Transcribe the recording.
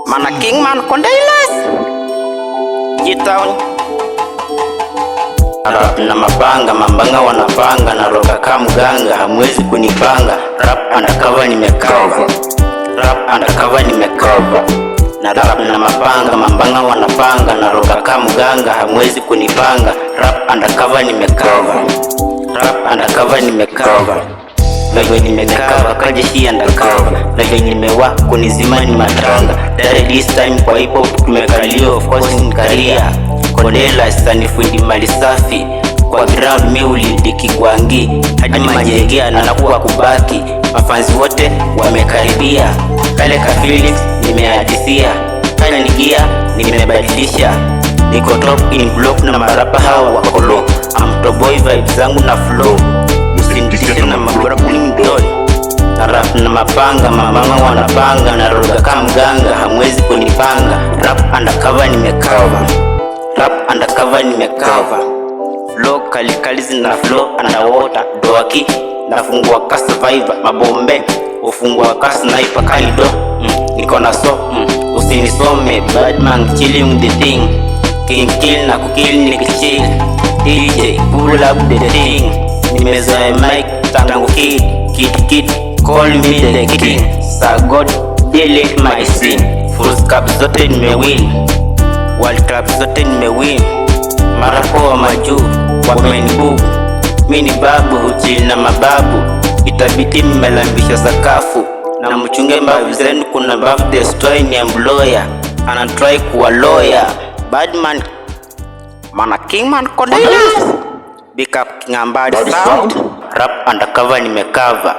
Mana Kingman Kondailas G-Town. Rap na mapanga, mambanga wanapanga, na roka kama mganga, hamwezi kunipanga. Rap undercover nimekava, rap undercover nimekava. Na rap na mapanga, mambanga wanapanga, na roka kama mganga, hamwezi kunipanga. Rap undercover nimekava, rap undercover nimekava. Lego nimekava kajeshi undercover, lego nimewa kunizima ni matanga. Dare this time kwa hip hop tumekalio, of course ni career. Kondela sanifundi mali safi, kwa ground mi ulidiki kwangi, hadi majegea na nakuwa kubaki. Mafanzi wote wamekaribia, kale ka Felix nimeadisia, kale nigia nimebadilisha. Niko top in block na marapa hawa wako low. I'm top boy vibes zangu na flow, usinditishe na magora bling doll. Na rap na mapanga, mambanga wanapanga, na roga kama mganga, hamwezi kunipanga. Rap undercover nimekava, rap undercover nimekava. Flow kali zina flow underwater. Doaki nafungua ka survivor, mabombe ufungua ka sniper kalido. Niko na so usinisome, badman chilling with the thing. King kill na kukill nikichill, DJ pull up the thing. Nimezoea mic tangu kid call me the king. Sa God delete my sin. Full cup zote nimewin, World Cup zote nimewin. Mara kwa majuu wamenibubu, mini babu uchili na mababu. Itabiti mmelambisha sakafu, na mchunge mbavu zenu kuna bavu destroy ni employer. Anatry kuwa lawyer, badman Mana Kingman Kondailas. Big up King Ambadi sound. Rap undercover nimekava.